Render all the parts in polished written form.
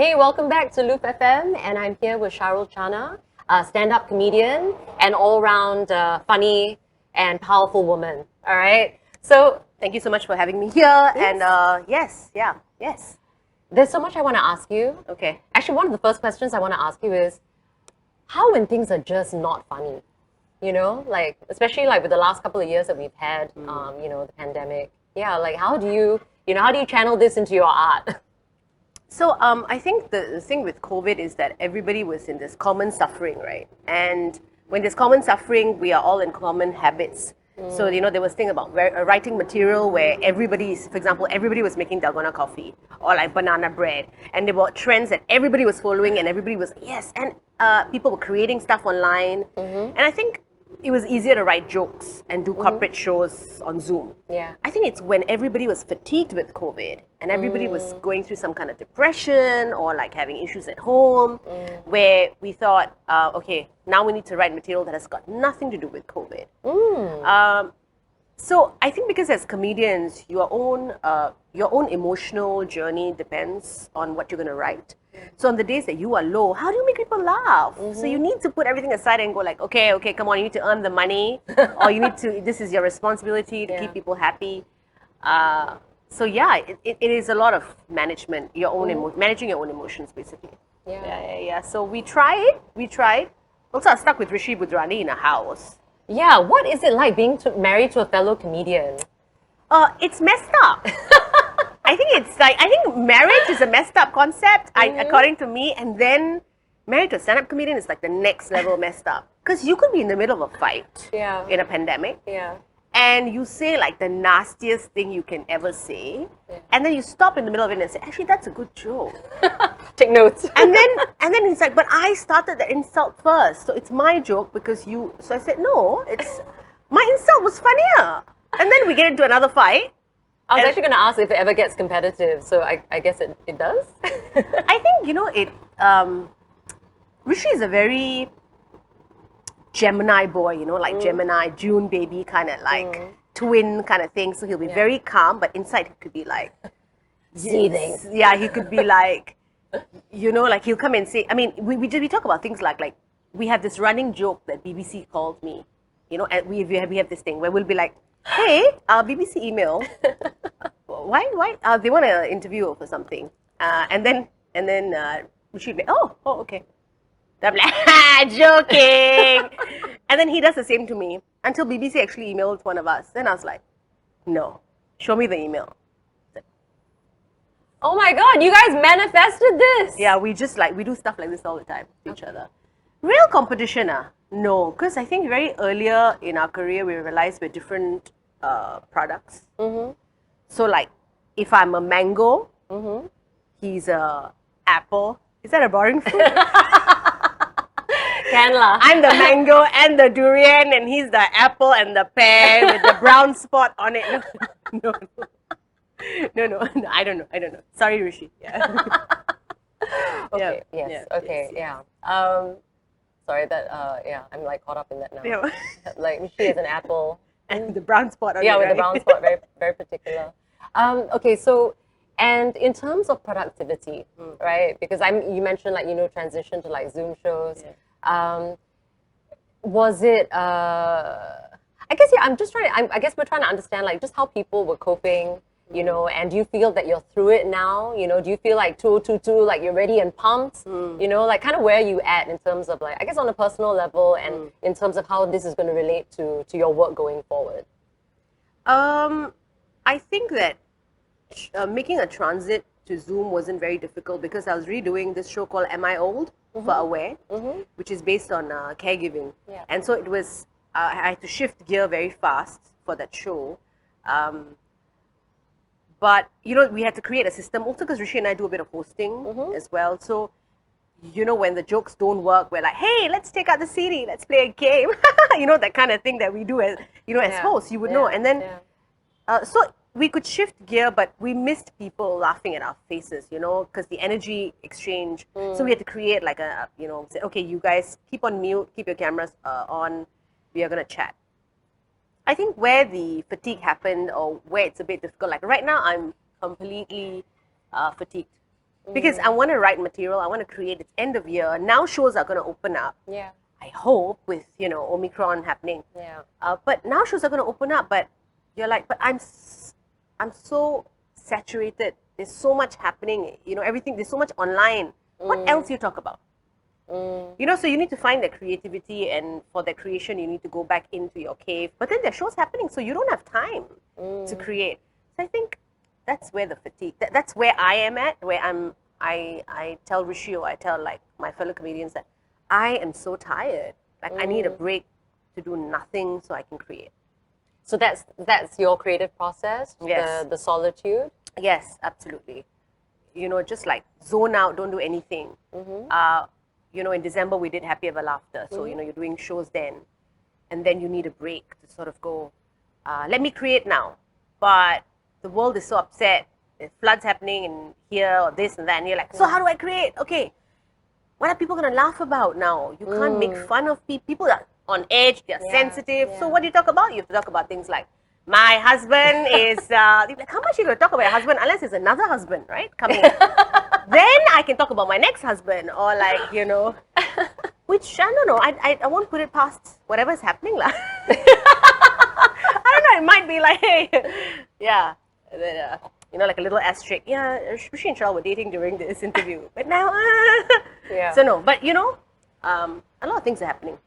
Hey, welcome back to LOOF FM, and I'm here with Sharul, Channa, a stand-up comedian and all-round funny and powerful woman. All right. So Thank you so much for having me here. Yes. And yes. there's so much I want to ask you. Okay. Actually, one of the first questions I want to ask you is, how when things are just not funny? You know, like especially like with the last couple of years that we've had, the pandemic. Yeah, like how do you channel this into your art? So I think the thing with COVID is that everybody was in this common suffering, right? And when there's common suffering, we are all in common habits. So there was thing about writing material where for example, everybody was making dalgona coffee or like banana bread, and there were trends that everybody was following, and everybody was and people were creating stuff online, and I think it was easier to write jokes and do corporate shows on Zoom. Yeah. I think it's when everybody was fatigued with COVID and everybody was going through some kind of depression or like having issues at home, where we thought, okay, now we need to write material that has got nothing to do with COVID. So I think because as comedians, your own emotional journey depends on what you're going to write. So on the days that you are low, how do you make people laugh? So you need to put everything aside and go like, okay, come on, you need to earn the money, or you need to. This is your responsibility to keep people happy. So yeah, it is a lot of management, managing your own emotions, basically. Yeah. So we tried. Also, I stuck with Rishi Budrani in a house. Yeah, what is it like being married to a fellow comedian? It's messed up. I think marriage is a messed up concept, according to me, and then married to a stand-up comedian is like the next level messed up. Because you could be in the middle of a fight in a pandemic, and you say like the nastiest thing you can ever say, and then you stop in the middle of it and say, actually, that's a good joke. Take notes. And then he's like, but I started the insult first, so it's my joke because you. So I said, no, it's my insult was funnier. And then we get into another fight. I was actually going to ask if it ever gets competitive, so I guess it does. I think, Rishi is a very Gemini boy, like Gemini, June baby kind of like twin kind of thing. So he'll be very calm, but inside he could be like seething. Yeah, he could be like, like he'll come and say, I mean, we talk about things like we have this running joke that BBC called me, and we have this thing where we'll be like, hey, BBC email. Why? They want to interview her for something. And then she'd be, oh, okay. I'm like, joking. And then he does the same to me until BBC actually emailed one of us. Then I was like, no, show me the email. Oh my God, you guys manifested this. Yeah, we do stuff like this all the time to each other. Real competition, no, because I think very earlier in our career we realized we're different products. So like, if I'm a mango, he's a apple. Is that a boring fruit? Canla. I'm the mango and the durian, and he's the apple and the pear with the brown spot on it. No, I don't know. Sorry, Rishi. Yeah. Okay. Yes. Okay. Yeah. Sorry that. I'm like caught up in that now. Yeah. Like Rishi is an apple. And the brown spot on it. Yeah, with right? the brown spot, very very particular. Okay, so and in terms of productivity, right? Because you mentioned like transition to like Zoom shows. Was it? I guess I'm just trying to. I guess we're trying to understand like just how people were coping. And do you feel that you're through it now? Do you feel like 2022, like you're ready and pumped? Like kind of where are you at in terms of like, I guess on a personal level and in terms of how this is going to relate to your work going forward? I think that making a transit to Zoom wasn't very difficult because I was redoing this show called Am I Old? For Aware, which is based on caregiving. Yeah. And so it was, I had to shift gear very fast for that show. But, we had to create a system also because Rishi and I do a bit of hosting as well. So, when the jokes don't work, we're like, hey, let's take out the CD, let's play a game. That kind of thing that we do as, as hosts, you would know. And then, so we could shift gear, but we missed people laughing at our faces, because the energy exchange. So we had to create like say, okay, you guys keep on mute, keep your cameras on, we are going to chat. I think where the fatigue happened or where it's a bit difficult, like right now I'm completely fatigued. because I want to write material. I want to create. It's end of year. Now shows are going to open up. Yeah. I hope with, Omicron happening. Yeah. But now shows are going to open up. But you're like, but I'm so saturated. There's so much happening. Everything. There's so much online. What else do you talk about? So you need to find that creativity, and for that creation, you need to go back into your cave. But then there are shows happening, so you don't have time to create. So I think that's where the fatigue. That's where I am at. Where I tell Rishi, or I tell like my fellow comedians that I am so tired. Like I need a break to do nothing so I can create. So that's your creative process. Yes. The solitude. Yes, absolutely. Just like zone out, don't do anything. In December we did Happy Ever Laughter. So, you're doing shows then. And then you need a break to sort of go, let me create now. But the world is so upset. There's floods happening in here or this and that. And you're like, so how do I create? Okay, what are people going to laugh about now? You can't make fun of people. People are on edge. They're sensitive. Yeah. So what do you talk about? You have to talk about things like, my husband is, like, how much are you going to talk about your husband unless there's another husband, right, coming? Then I can talk about my next husband, or like, which, I don't know, I won't put it past whatever's happening. I don't know, it might be like, hey, yeah, like a little asterisk, yeah, Rishi and Sharul were dating during this interview, but now, Yeah. So no, but a lot of things are happening.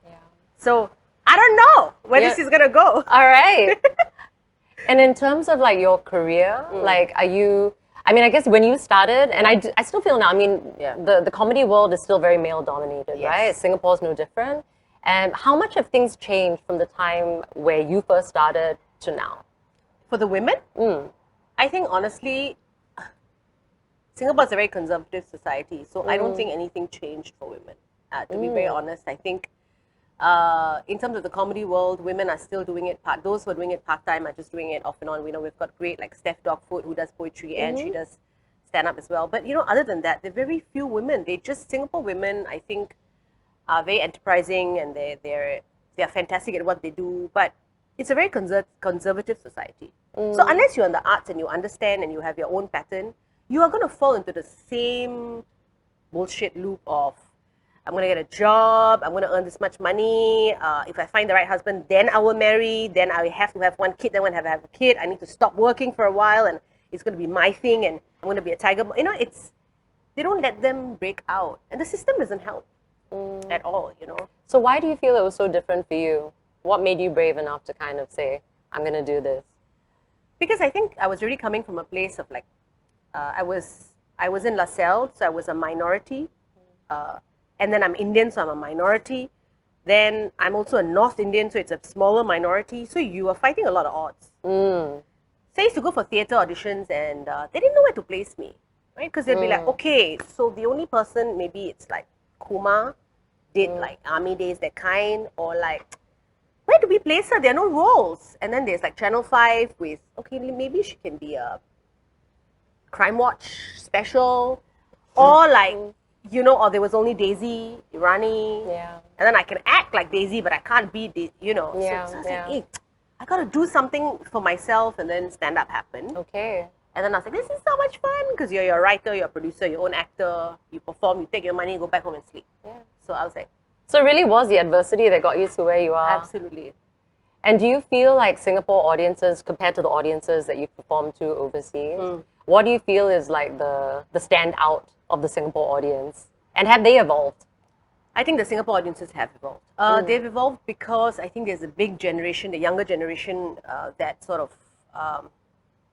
Yeah. So I don't know where this is going to go. All right. And in terms of like your career, like I guess when you started, and I still feel now, the comedy world is still very male dominated, Yes. right? Singapore's no different. And how much have things changed from the time where you first started to now? For the women, I think honestly, Singapore is a very conservative society, so I don't think anything changed for women. To be very honest, I think in terms of the comedy world, women are still doing it those who are doing it part-time are just doing it off and on. We've got great like Steph Dogfoot who does poetry and she does stand-up as well. But other than that, there are very few women. Singapore women, I think, are very enterprising, and they're fantastic at what they do. But it's a very conservative society. So unless you're in the arts and you understand and you have your own pattern, you are going to fall into the same bullshit loop of, I'm going to get a job, I'm going to earn this much money, if I find the right husband, then I will marry, then I have to have one kid, then when I have a kid, I need to stop working for a while, and it's going to be my thing, and I'm going to be a tiger. They don't let them break out, and the system doesn't help at all, So why do you feel it was so different for you? What made you brave enough to kind of say, I'm going to do this? Because I think I was really coming from a place of like, I was in LaSalle, so I was a minority, and then I'm Indian, so I'm a minority. Then I'm also a North Indian, so it's a smaller minority. So you are fighting a lot of odds. So I used to go for theatre auditions, and they didn't know where to place me, right? Because they'd be like, okay, so the only person, maybe it's like Kumar, did like Army Days, that kind, or like, where do we place her? There are no roles. And then there's like Channel 5 with, okay, maybe she can be a Crime Watch special, or like, or there was only Daisy Irani, and then I can act like Daisy, but I can't be, So I was like, hey, I got to do something for myself, and then stand-up happened. Okay. And then I was like, this is so much fun, because you're a writer, you're a producer, your own actor, you perform, you take your money, go back home and sleep. Yeah. So I was like, So it really was the adversity that got you to where you are? absolutely. And do you feel like Singapore audiences, compared to the audiences that you've performed to overseas, what do you feel is like the standout of the Singapore audience? And have they evolved? I think the Singapore audiences have evolved. They've evolved because I think there's a big generation, the younger generation, that sort of,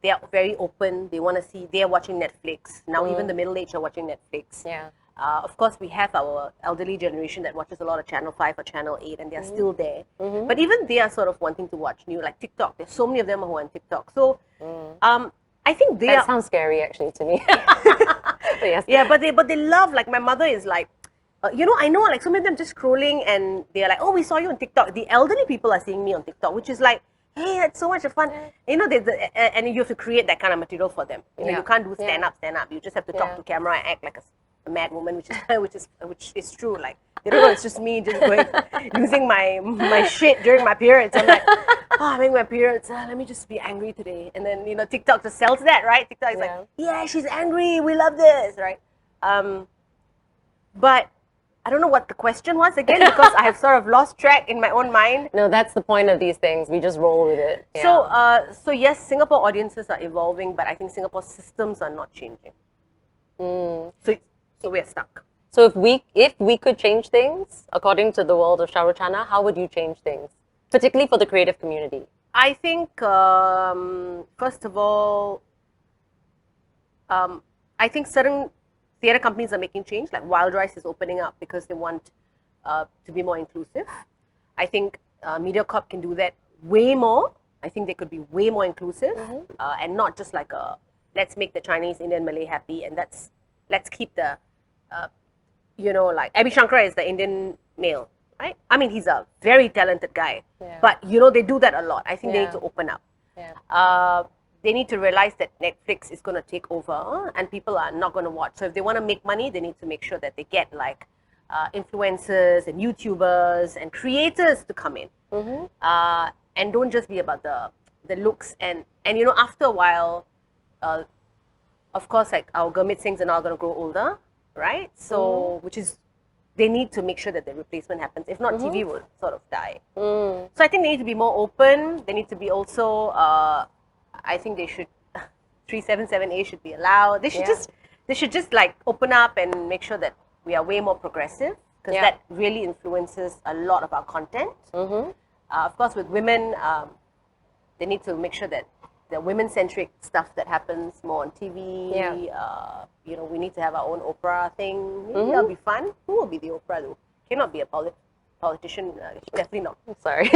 they are very open. They want to see, they are watching Netflix. Now even the middle-aged are watching Netflix. Yeah. Of course, we have our elderly generation that watches a lot of Channel 5 or Channel 8, and they're still there. But even they are sort of wanting to watch new, like TikTok. There's so many of them who are on TikTok. So I think they That sounds scary actually to me. But yes. Yeah, but they love, like my mother is like, I know like some of them just scrolling and they're like, oh, we saw you on TikTok. The elderly people are seeing me on TikTok, which is like, hey, that's so much fun. And you have to create that kind of material for them. You can't do stand up. You just have to talk to camera and act like a mad woman, which is true. Like they don't know it's just me just going using my shit during my periods. I'm like, I'm having my periods. Let me just be angry today. And then, TikTok just sells that, right? TikTok is Yeah. like, yeah, she's angry. We love this, right? But I don't know what the question was again because I have sort of lost track in my own mind. No, that's the point of these things. We just roll with it. Yeah. So yes, Singapore audiences are evolving, but I think Singapore systems are not changing. So we're stuck. So if we could change things according to the world of Sharul, Channa, how would you change things, particularly for the creative community? I think first of all, I think certain theatre companies are making change. Like Wild Rice is opening up because they want to be more inclusive. I think MediaCorp can do that way more. I think they could be way more inclusive and not just like let's make the Chinese, Indian, Malay happy and let's keep the like Abhi Shankar is the Indian male, right? I mean, he's a very talented guy, but they do that a lot. I think they need to open up. They need to realize that Netflix is going to take over and people are not going to watch. So if they want to make money, they need to make sure that they get like influencers and YouTubers and creators to come in. And don't just be about the looks. And after a while, of course, like our Gurmit Singhs are now going to grow older, right? So, which is, they need to make sure that the replacement happens. If not, TV will sort of die. So I think they need to be more open. They need to be also, I think they should, 377A should be allowed. They should just like open up and make sure that we are way more progressive because that really influences a lot of our content. Of course, with women, they need to make sure that the women-centric stuff that happens more on TV. We need to have our own Oprah thing. Maybe that'll be fun. Who will be the Oprah though? Cannot be a politician. Definitely not. Sorry.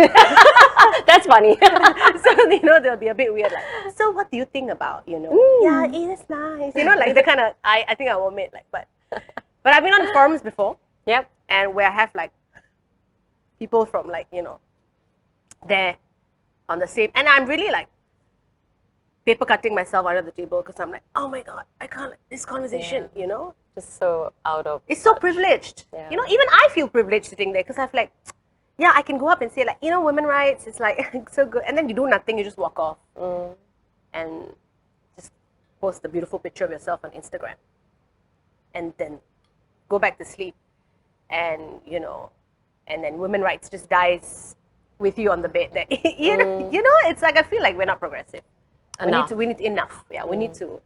That's funny. So, they'll be a bit weird. Like, so what do you think about, yeah, it is nice. Like the kind of, I think I will admit, like, but I've been on forums before. Yep. And where I have like people from like, there on the same, and I'm really like paper cutting myself under the table because I'm like, oh my God, I can't, this conversation, Just so out of it's so privileged. Even I feel privileged sitting there because I've like, yeah, I can go up and say like, women rights, it's like so good. And then you do nothing, you just walk off and just post a beautiful picture of yourself on Instagram. And then go back to sleep. And, and then women rights just dies with you on the bed. That, it's like, I feel like we're not progressive. We need enough. Yeah, we need to.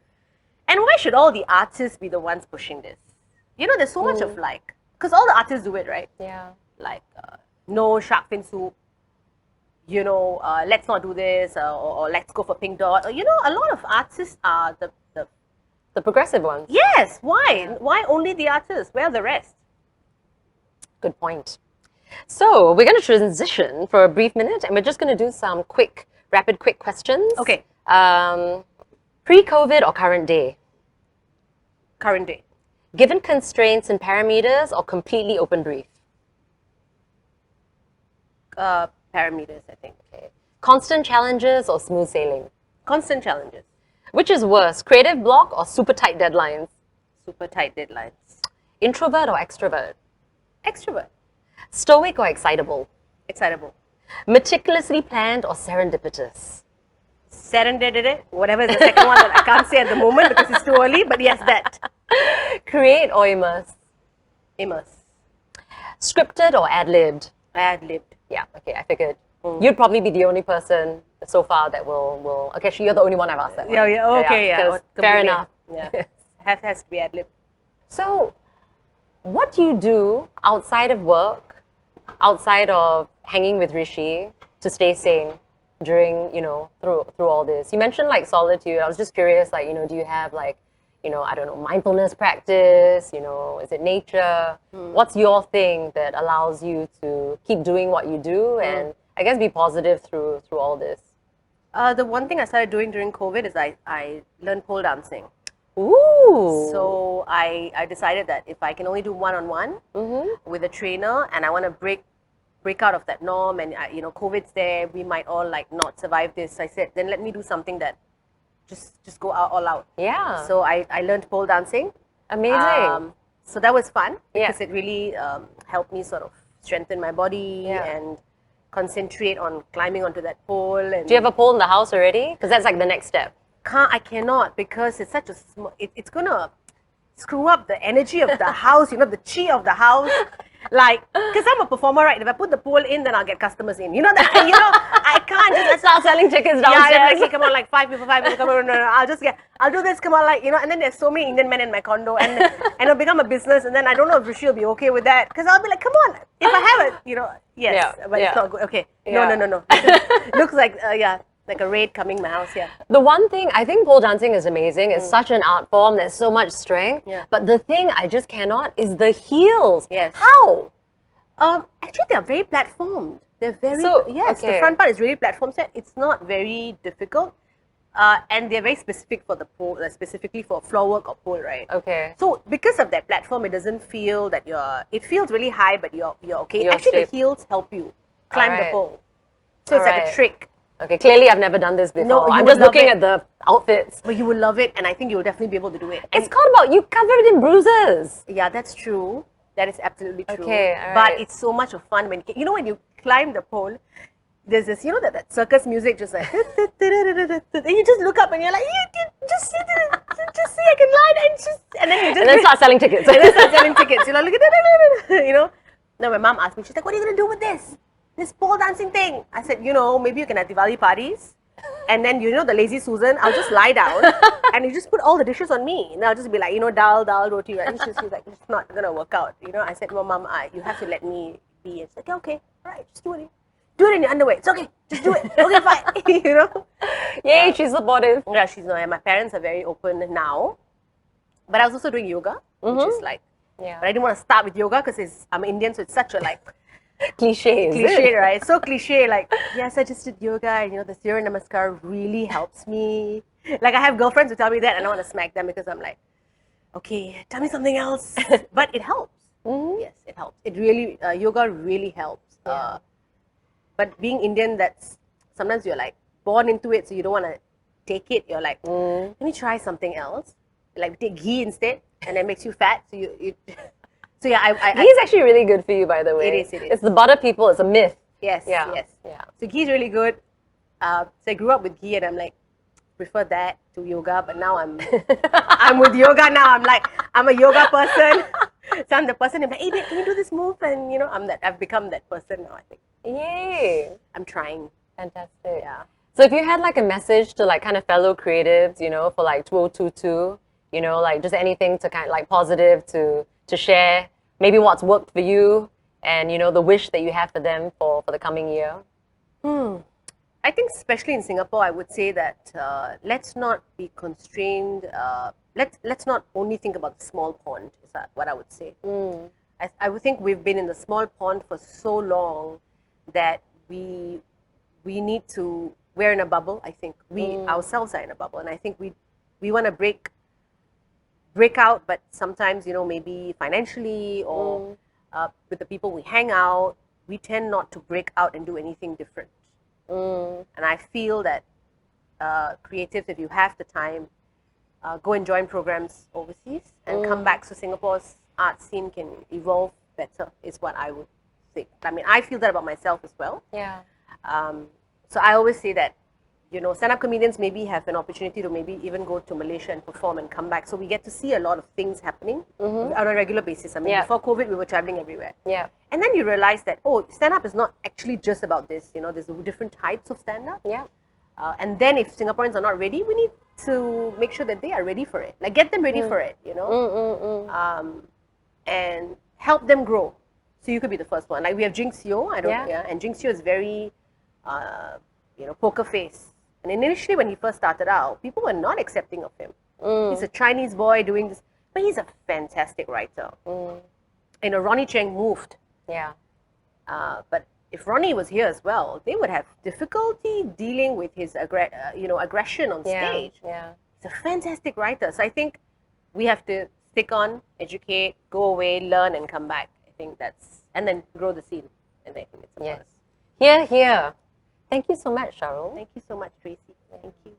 And why should all the artists be the ones pushing this? There's so much of like, because all the artists do it, right? Yeah. Like, no shark fin soup, let's not do this, or let's go for pink dot. Or, a lot of artists are the progressive ones. Yes. Why? Yeah. Why only the artists? Where are the rest? Good point. So we're going to transition for a brief minute, and we're just going to do some rapid questions. Okay. Pre-COVID or current day? Current day. Given constraints and parameters or completely open brief? Parameters, I think. Okay. Constant challenges or smooth sailing? Constant challenges. Which is worse, creative block or super tight deadlines? Super tight deadlines. Introvert or extrovert? Extrovert. Stoic or excitable? Excitable. Meticulously planned or serendipitous? Serendipitous, whatever is the second one that I can't say at the moment because it's too early, but yes, that. Create or immerse? Immerse. Scripted or ad-libbed? Ad-libbed. Yeah, okay, I figured. You'd probably be the only person so far that will okay, you're the only one I've asked that one. Yeah. Fair enough. Yeah. has to be ad-libbed. So, what do you do outside of work, outside of hanging with Rishi, to stay sane during, through all this? You mentioned like solitude. I was just curious, like, do you have like, I don't know, mindfulness practice, is it nature? What's your thing that allows you to keep doing what you do and I guess be positive through all this? The one thing I started doing during COVID is I learned pole dancing. Ooh. So I decided that if I can only do one-on-one with a trainer and I want to break out of that norm and COVID's there, we might all like not survive this. I said, then let me do something that just go out all out. Yeah. So I learned pole dancing. Amazing. So that was fun because it really helped me sort of strengthen my body and concentrate on climbing onto that pole. And Do you have a pole in the house already? Because that's like the next step. I cannot, because it's such a small. It's gonna screw up the energy of the house. You know, the chi of the house. Like, because I'm a performer, right? If I put the pole in, then I'll get customers in. You know that. You know, I can't just Start selling tickets downstairs. Yeah, like, come on, like five people, come on, no, I'll do this, come on, like, you know, and then there's so many Indian men in my condo, and it'll become a business, and then I don't know if Rishi will be okay with that, because I'll be like, come on, if I have it, you know, yes, but it's not good. Okay, no. Looks like, like a raid coming my house, The one thing, I think pole dancing is amazing. It's such an art form. There's so much strength. Yeah. But the thing I just cannot is the heels. Yes. How? Actually, they're very platformed. They're very, okay. The front part is really platform set. It's not very difficult. And they're very specific for the pole, specifically for floor work or pole, right? Okay. So because of that platform, it doesn't feel that it feels really high, but you're okay. You're Actually, safe. the heels help you climb the Alright. pole. So it's like a trick. Okay, clearly I've never done this before. No, you I'm would just love looking it. at the outfits. But you will love it, and I think you'll definitely be able to do it. It's called about you covered in bruises. Yeah, that's true. That is absolutely true. Okay, alright. But it's so much of fun when you climb the pole. There's this, that circus music, just like, and you just look up and you're like, just see, I can lie, and then you just And then start selling tickets. and then start selling tickets. Look at that, Now my mom asked me, she's like, what are you gonna do with this pole dancing thing? I said, maybe you can have Diwali parties. And then, the lazy Susan, I'll just lie down and you just put all the dishes on me. And I'll just be like, dal, roti. And she's like, it's not going to work out. I said, well, Mom, you have to let me be. It's like, okay, all right, just do it. Do it in your underwear. It's okay. Just do it. Okay, fine. Yay, she's supportive. Yeah, she's not. My parents are very open now. But I was also doing yoga, which is like, but I didn't want to start with yoga because I'm Indian, so it's such a Cliche, right? So cliche, like, yes, I just did yoga, and the Surya Namaskar really helps me. Like, I have girlfriends who tell me that, and I want to smack them because I'm like, okay, tell me something else. But it helps. Yes, it helps. It really, yoga really helps. But being Indian, that's sometimes you're like born into it, so you don't want to take it. You're like, let me try something else. Like, take ghee instead, and it makes you fat. So you So yeah, ghee is actually really good for you, by the way. It is. It's the butter people. It's a myth. Yes. So ghee is really good. So I grew up with ghee, and I'm like, prefer that to yoga. But now I'm with yoga now. I'm a yoga person. So I'm the person. I'm like, hey, babe, can you do this move? And I've become that person now, I think. Yay! I'm trying. Fantastic. Yeah. So if you had like a message to like kind of fellow creatives, for like 2022, like just anything to kind of like positive to share, maybe what's worked for you and, the wish that you have for them for the coming year? I think especially in Singapore, I would say that let's not be constrained. Let's not only think about the small pond, is that what I would say. I would think we've been in the small pond for so long that we need to, we're in a bubble, I think. We ourselves are in a bubble, and I think we want to break out, but sometimes, maybe financially or with the people we hang out, we tend not to break out and do anything different. And I feel that creatives, if you have the time, go and join programs overseas and come back so Singapore's art scene can evolve better, is what I would think. I mean, I feel that about myself as well. Yeah. So I always say that, stand-up comedians maybe have an opportunity to maybe even go to Malaysia and perform and come back. So we get to see a lot of things happening on a regular basis. I mean, before COVID, we were traveling everywhere. Yeah. And then you realize that, stand-up is not actually just about this. There's different types of stand-up. Yeah. And then if Singaporeans are not ready, we need to make sure that they are ready for it. Like, get them ready for it, and help them grow. So you could be the first one. Like, we have Jinx Yeo, and Jinx Yeo is very, poker face. And initially, when he first started out, people were not accepting of him. He's a Chinese boy doing this, but he's a fantastic writer. Ronnie Cheng moved. Yeah. But if Ronnie was here as well, they would have difficulty dealing with his aggression on stage. Yeah. He's a fantastic writer. So I think we have to stick on, educate, go away, learn, and come back. I think and then grow the scene. And I think it's a plus. Here. Thank you so much, Sharul. Thank you so much, Tracy. Thank you.